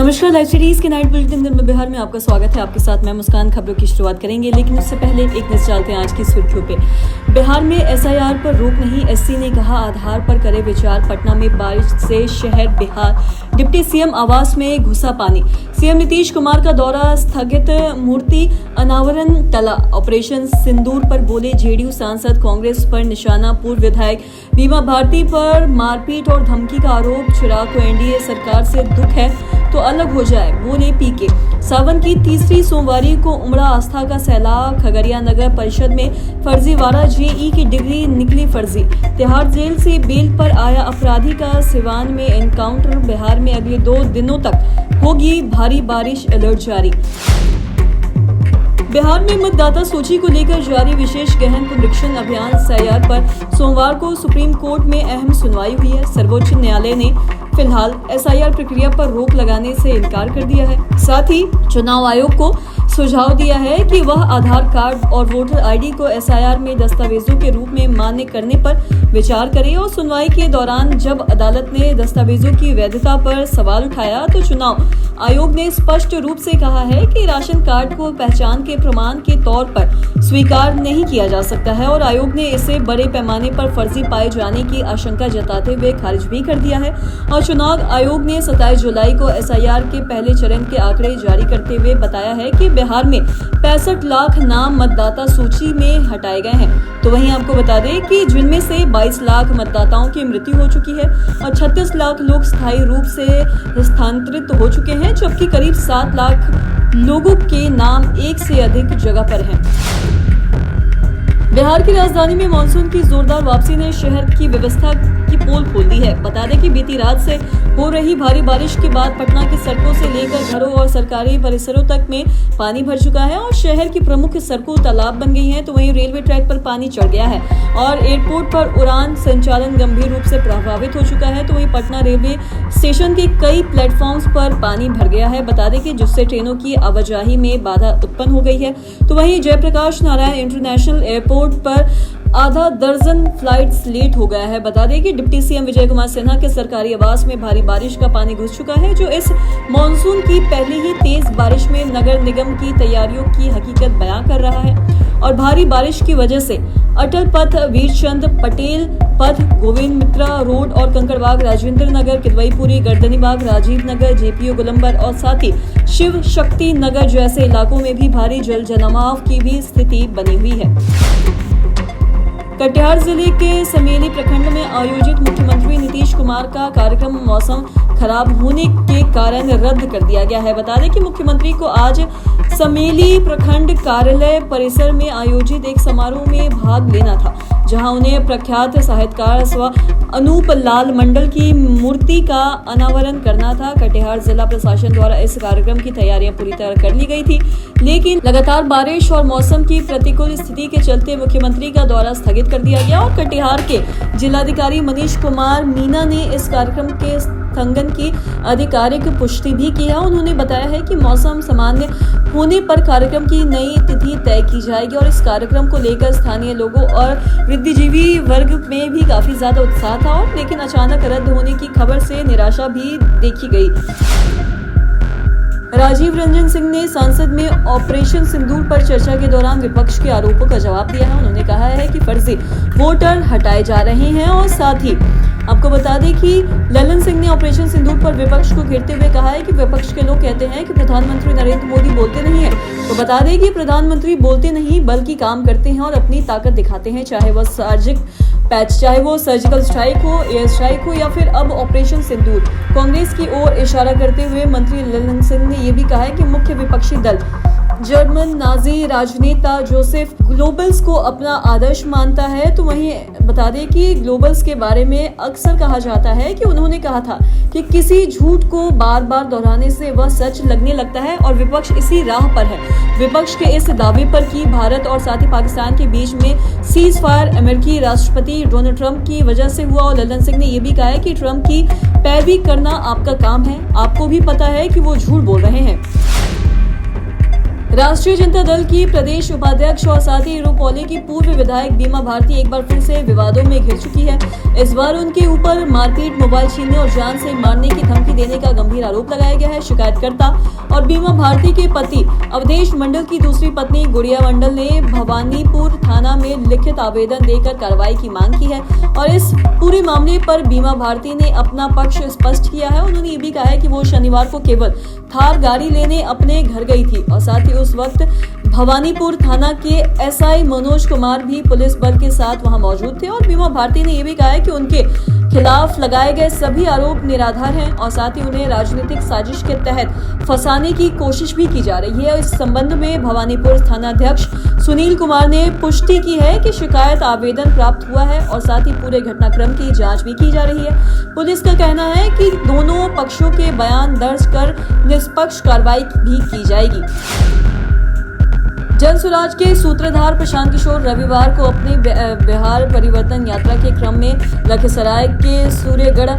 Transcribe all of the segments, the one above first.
नमस्कार, live series के night bulletin दिन में बिहार में आपका स्वागत है। आपके साथ मैं मुस्कान। खबरों की शुरुआत करेंगे, लेकिन उससे पहले एक नजर डालते हैं आज की सुर्खियों पे। बिहार में एसआईआर पर रोक नहीं, एससी ने कहा आधार पर करे विचार। पटना में बारिश से शहर बेहाल, डिप्टी सीएम आवास में घुसा पानी। सीएम नीतीश कुमार का दौरा स्थगित, मूर्ति अनावरण टला। ऑपरेशन सिंदूर पर बोले जेडीयू सांसद, कांग्रेस पर निशाना। पूर्व विधायक बीमा भारती पर मारपीट और धमकी का आरोप। चिराग को एनडीए सरकार से दुख है तो अलग हो जाए, बोले पीके। सावन की तीसरी सोमवारी को उमड़ा आस्था का सैलाब। खगड़िया नगर परिषद में फर्जीवाड़ा, जेई की डिग्री निकली फर्जी। तिहाड़ जेल से बेल पर आया अपराधी का सिवान में एनकाउंटर। बिहार में अगले 2 दिनों तक होगी भारी बारिश, अलर्ट जारी। बिहार में मतदाता सूची को लेकर जारी विशेष गहन पुनरीक्षण अभियान। एसआईआर पर सोमवार को सुप्रीम कोर्ट में अहम सुनवाई हुई है। सर्वोच्च न्यायालय ने फिलहाल एसआईआर प्रक्रिया पर रोक लगाने से इनकार कर दिया है। साथ ही चुनाव आयोग को सुझाव दिया है कि वह आधार कार्ड और वोटर आईडी को एसआईआर में दस्तावेजों के रूप में मान्य करने पर विचार करे। और सुनवाई के दौरान जब अदालत ने दस्तावेजों की वैधता पर सवाल उठाया तो चुनाव आयोग ने स्पष्ट रूप से कहा है कि राशन कार्ड को पहचान के प्रमाण के तौर पर स्वीकार नहीं किया जा सकता है, और आयोग ने इसे बड़े पैमाने पर फर्जी पाए जाने की आशंका जताते हुए खारिज भी कर दिया है। और चुनाव आयोग ने 27 जुलाई को एसआईआर के पहले चरण के आंकड़े जारी करते हुए बताया है कि बिहार में 65 लाख नाम मतदाता सूची में हटाए गए हैं। तो वहीं आपको बता दें कि जिनमें से 22 लाख मतदाताओं की मृत्यु हो चुकी है और 36 लाख लोग स्थायी रूप से स्थानांतरित हो चुके हैं, जबकि करीब 7 लाख लोगों के नाम एक से अधिक जगह पर हैं। बिहार की राजधानी में मानसून की जोरदार वापसी ने शहर की व्यवस्था की पोल खोल दी है। बता दें कि बीती रात से हो रही भारी बारिश के बाद पटना की सड़कों से लेकर घरों और सरकारी परिसरों तक में पानी भर चुका है और शहर की प्रमुख सड़कों तालाब बन गई हैं। तो वहीं रेलवे ट्रैक पर पानी चढ़ गया है और एयरपोर्ट पर उड़ान संचालन गंभीर रूप से प्रभावित हो चुका है। तो वहीं पटना रेलवे स्टेशन के कई प्लेटफॉर्म्स पर पानी भर गया है, बता दें कि जिससे ट्रेनों की आवाजाही में बाधा उत्पन्न हो गई है। तो वहीं जयप्रकाश नारायण इंटरनेशनल एयरपोर्ट पर आधा दर्जन फ्लाइट्स लेट हो गया है। बता दें कि डिप्टी सीएम विजय कुमार सिन्हा के सरकारी आवास में भारी बारिश का पानी घुस चुका है, जो इस मॉनसून की पहली ही तेज बारिश में नगर निगम की तैयारियों की हकीकत बयां कर रहा है। और भारी बारिश की वजह से अटल पथ, वीरचंद पटेल पथ, गोविंद मित्रा रोड और कंकड़बाग, राजेंद्र नगर, किदवईपुरी, गर्दनीबाग, राजीव नगर, जेपीओ गोलंबर और साथ ही शिव शक्ति नगर जैसे इलाकों में भी भारी जल जमाव की भी स्थिति बनी हुई है। कटिहार जिले के समेली प्रखंड में आयोजित मुख्यमंत्री नीतीश कुमार का कार्यक्रम मौसम खराब होने के कारण रद्द कर दिया गया है। बता दें कि मुख्यमंत्री को आज समेली प्रखंड कार्यालय परिसर में आयोजित एक समारोह में भाग लेना था, जहां उन्हें प्रख्यात साहित्यकार स्व अनूप लाल मंडल की मूर्ति का अनावरण करना था। कटिहार जिला प्रशासन द्वारा इस कार्यक्रम की तैयारियां पूरी तरह कर ली गई थी, लेकिन लगातार बारिश और मौसम की प्रतिकूल स्थिति के चलते मुख्यमंत्री का दौरा स्थगित कर दिया गया। और कटिहार के जिलाधिकारी मनीष कुमार मीना ने इस कार्यक्रम के स्थगन की आधिकारिक पुष्टि भी की है। उन्होंने बताया है कि मौसम सामान्य होने पर कार्यक्रम की नई तिथि तय की जाएगी और इस कार्यक्रम को लेकर स्थानीय लोगों और बुद्धिजीवी वर्ग में भी काफी ज्यादा उत्साह था, और लेकिन अचानक रद्द होने की खबर से निराशा भी देखी गई। राजीव रंजन सिंह ने संसद में ऑपरेशन सिंदूर पर चर्चा के दौरान विपक्ष के आरोपों का जवाब दिया है। उन्होंने कहा है कि फर्जी वोटर हटाए जा रहे हैं और साथ ही आपको बता दें कि ललन सिंह ने ऑपरेशन सिंदूर पर विपक्ष को घेरते हुए कहा है कि विपक्ष के लोग कहते हैं कि प्रधानमंत्री नरेंद्र मोदी बोलते नहीं है। तो बता दें कि प्रधानमंत्री बोलते नहीं बल्कि काम करते हैं और अपनी ताकत दिखाते हैं, चाहे वह चाहे वो सर्जिकल स्ट्राइक हो, एयर स्ट्राइक हो या फिर अब ऑपरेशन सिंदूर। कांग्रेस की ओर इशारा करते हुए मंत्री ललन सिंह ने यह भी कहा है कि मुख्य विपक्षी दल जर्मन नाजी राजनेता जोसेफ ग्लोबल्स को अपना आदर्श मानता है। तो वहीं बता दें कि ग्लोबल्स के बारे में अक्सर कहा जाता है कि उन्होंने कहा था कि किसी झूठ को बार बार दोहराने से वह सच लगने लगता है और विपक्ष इसी राह पर है। विपक्ष के इस दावे पर कि भारत और साथ ही पाकिस्तान के बीच में सीज फायर अमेरिकी राष्ट्रपति डोनाल्ड ट्रंप की वजह से हुआ, और ललन सिंह ने यह भी कहा है कि ट्रंप की पैरवी करना आपका काम है, आपको भी पता है कि वो झूठ बोल रहे हैं। राष्ट्रीय जनता दल की प्रदेश उपाध्यक्ष और साथ ही रुपौली की पूर्व विधायक बीमा भारती एक बार फिर से विवादों में घिर चुकी है। इस बार उनके ऊपर मारपीट, मोबाइल छीनने और जान से मारने की धमकी देने का गंभीर आरोप लगाया गया है। शिकायतकर्ता और बीमा भारती के पति अवधेश मंडल की दूसरी पत्नी गुड़िया मंडल ने भवानीपुर थाना में लिखित आवेदन देकर कार्रवाई की मांग की है और इस पूरे मामले पर बीमा भारती ने अपना पक्ष स्पष्ट किया है। उन्होंने ये भी कहा है कि वो शनिवार को केवल थार गाड़ी लेने अपने घर गई थी और साथ ही उस वक्त भवानीपुर थाना के एसआई मनोज कुमार भी पुलिस बल के साथ वहां मौजूद थे और बीमा भारती ने यह भी कहा है कि उनके खिलाफ लगाए गए सभी आरोप निराधार हैं और साथ ही उन्हें राजनीतिक साजिश के तहत फंसाने की कोशिश भी की जा रही है। इस संबंध में भवानीपुर थानाध्यक्ष सुनील कुमार ने पुष्टि की है कि शिकायत आवेदन प्राप्त हुआ है और साथ ही पूरे घटनाक्रम की जांच भी की जा रही है। पुलिस का कहना है कि दोनों पक्षों के बयान दर्ज कर निष्पक्ष कार्रवाई भी की जाएगी। जन स्वराज के सूत्रधार प्रशांत किशोर रविवार को अपनी बिहार परिवर्तन यात्रा के क्रम में लखीसराय के सूर्यगढ़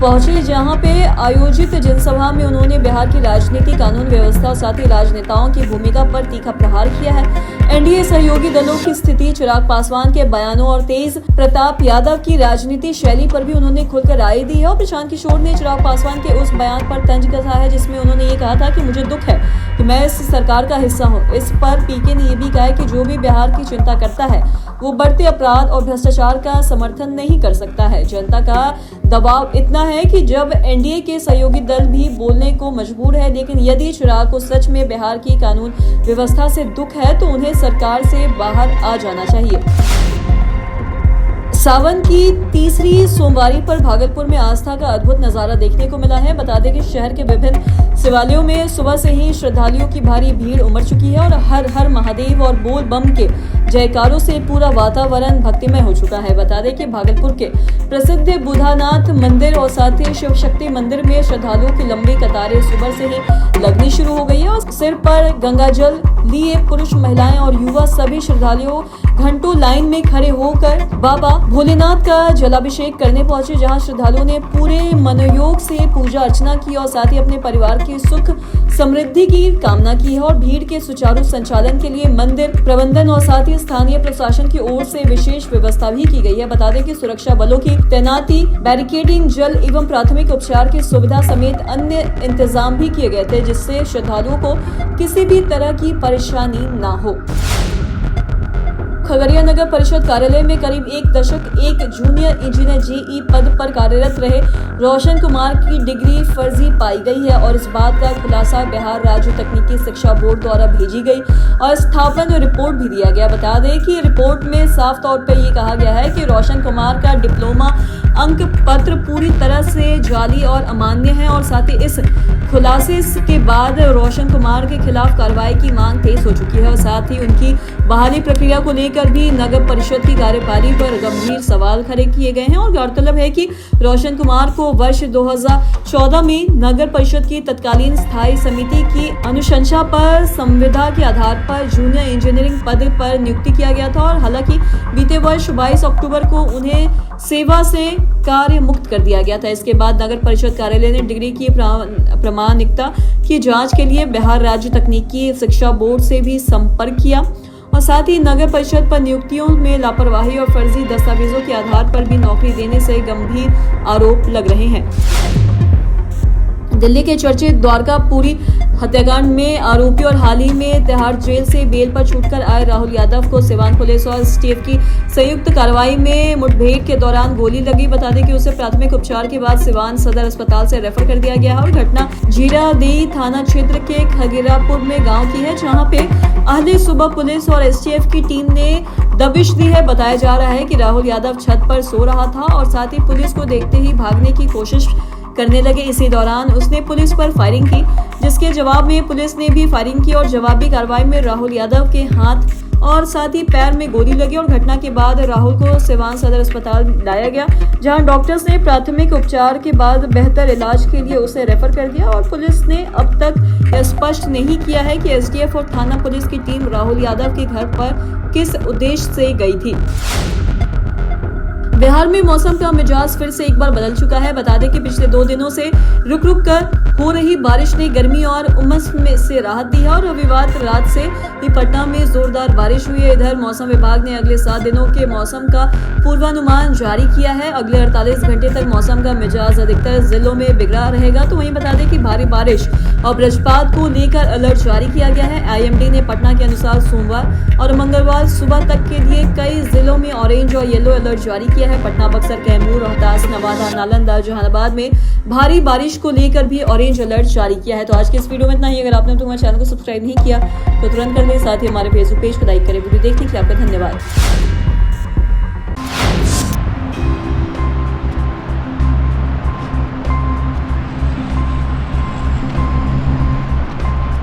पहुंचे, जहां पे आयोजित जनसभा में उन्होंने बिहार की राजनीति, कानून व्यवस्था और साथ ही राजनेताओं की भूमिका पर तीखा प्रहार किया है। एनडीए सहयोगी दलों की स्थिति, चिराग पासवान के बयानों और तेज प्रताप यादव की राजनीति शैली पर भी उन्होंने खुलकर राय दी है और प्रशांत किशोर ने चिराग पासवान के उस बयान पर तंज कसा है जिसमें उन्होंने ये कहा था कि मुझे दुख है कि मैं इस सरकार का हिस्सा हूँ। इस पर पीके ने यह भी कहा है कि जो भी बिहार की चिंता करता है वो बढ़ते अपराध और भ्रष्टाचार का समर्थन नहीं कर सकता है। जनता का दबाव इतना है कि जब एनडीए के सहयोगी दल भी बोलने को मजबूर है, लेकिन यदि चिराग को सच में बिहार की कानून व्यवस्था से दुख है तो उन्हें सरकार से बाहर आ जाना चाहिए। सावन की तीसरी सोमवारी पर भागलपुर में आस्था का अद्भुत नजारा देखने को मिला है। बता दें कि शहर के विभिन्न शिवालयों में सुबह से ही श्रद्धालुओं की भारी भीड़ उमड़ चुकी है और हर हर महादेव और बोल बम के जयकारों से पूरा वातावरण भक्तिमय हो चुका है। बता दें कि भागलपुर के प्रसिद्ध बुधानाथ मंदिर और साथ ही शिव शक्ति मंदिर में श्रद्धालुओं की लंबी कतारें सुबह से ही लगनी शुरू हो गई है और सिर पर गंगा जल लिए पुरुष, महिलाएं और युवा सभी श्रद्धालुओं घंटों लाइन में खड़े होकर बाबा भोलेनाथ का जलाभिषेक करने पहुंचे, जहां श्रद्धालुओं ने पूरे मनोयोग से पूजा अर्चना की और साथ ही अपने परिवार की सुख समृद्धि की कामना की है और भीड़ के सुचारू संचालन के लिए मंदिर प्रबंधन और साथ ही स्थानीय प्रशासन की ओर से विशेष व्यवस्था भी की गई है। बता दें कि सुरक्षा बलों की तैनाती, बैरिकेडिंग, जल एवं प्राथमिक उपचार की सुविधा समेत अन्य इंतजाम भी किए गए थे जिससे श्रद्धालुओं को किसी भी तरह की परेशानी न हो। खगड़िया नगर परिषद कार्यालय में करीब एक दशक एक जूनियर इंजीनियर जेई पद पर कार्यरत रहे रोशन कुमार की डिग्री फर्जी पाई गई है और इस बात का खुलासा बिहार राज्य तकनीकी शिक्षा बोर्ड द्वारा भेजी गई और स्थापन रिपोर्ट भी दिया गया। बता दें कि रिपोर्ट में साफ तौर पर यह कहा गया है कि रोशन कुमार का डिप्लोमा अंक पत्र पूरी तरह से जाली और अमान्य है और साथ ही इस खुलासे के बाद रोशन कुमार के खिलाफ कार्रवाई की मांग तेज हो चुकी है और साथ ही उनकी बहाली प्रक्रिया को लेकर भी नगर परिषद की कार्यप्रणाली पर गंभीर सवाल खड़े किए गए हैं और गौरतलब है कि रोशन कुमार को वर्ष 2014 में नगर परिषद की तत्कालीन स्थायी समिति की अनुशंसा पर संविदा के आधार पर जूनियर इंजीनियरिंग पद पर नियुक्ति किया गया था और हालांकि बीते वर्ष 22 अक्टूबर को उन्हें सेवा से कार्य मुक्त कर दिया गया था। इसके बाद नगर परिषद कार्यालय ने डिग्री की प्रामाणिकता की जांच के लिए बिहार राज्य तकनीकी शिक्षा बोर्ड से भी संपर्क किया और साथ ही नगर परिषद पर नियुक्तियों में लापरवाही और फर्जी दस्तावेजों के आधार पर भी नौकरी देने से गंभीर आरोप लग रहे हैं। दिल्ली के चर्चित द्वारकापुरी हत्याकांड में आरोपी और हाल ही में तिहाड़ जेल से बेल पर छूटकर आए राहुल यादव को सिवान पुलिस और एसटीएफ की संयुक्त कार्रवाई में मुठभेड़ के दौरान गोली लगी। बता दें कि उसे प्राथमिक उपचार के बाद सिवान सदर अस्पताल से रेफर कर दिया गया है और घटना जीरादेई थाना क्षेत्र के खगेरापुर में गांव की है, जहां पे अहले सुबह पुलिस और एसटीएफ की टीम ने दबिश दी है। बताया जा रहा है कि राहुल यादव छत पर सो रहा था और साथ ही पुलिस को देखते ही भागने की कोशिश करने लगे। इसी दौरान उसने पुलिस पर फायरिंग की, जिसके जवाब में पुलिस ने भी फायरिंग की और जवाबी कार्रवाई में राहुल यादव के हाथ और साथ ही पैर में गोली लगी और घटना के बाद राहुल को सिवान सदर अस्पताल लाया गया, जहां डॉक्टर्स ने प्राथमिक उपचार के बाद बेहतर इलाज के लिए उसे रेफर कर दिया और पुलिस ने अब तक स्पष्ट नहीं किया है कि एसटीएफ और थाना पुलिस की टीम राहुल यादव के घर पर किस उद्देश्य से गई थी। बिहार बिहार में मौसम का मिजाज फिर से एक बार बदल चुका है। बता दें कि पिछले 2 दिनों से रुक रुक कर हो रही बारिश ने गर्मी और उमस में से राहत दी है और रविवार रात से ही पटना में जोरदार बारिश हुई है। इधर मौसम विभाग ने अगले 7 दिनों के मौसम का पूर्वानुमान जारी किया है। अगले 48 घंटे तक मौसम का मिजाज अधिकतर जिलों में बिगड़ा रहेगा। तो वहीं बता दें कि भारी बारिश और वज्रपात को लेकर अलर्ट जारी किया गया है। आईएमडी ने पटना के अनुसार सोमवार और मंगलवार सुबह तक के लिए कई जिलों में ऑरेंज और येलो अलर्ट जारी किया है। पटना, बक्सर, कैमूर, रोहतास, नवादा, नालंदा, जहानाबाद में भारी बारिश को लेकर भी ऑरेंज अलर्ट जारी किया है। तो आज के इस वीडियो में इतना ही। अगर आपने हमारे चैनल को सब्सक्राइब नहीं किया तो तुरंत कर दें। साथ ही हमारे फेसबुक पेज को लाइक करें। वीडियो देखने के लिए आपका धन्यवाद।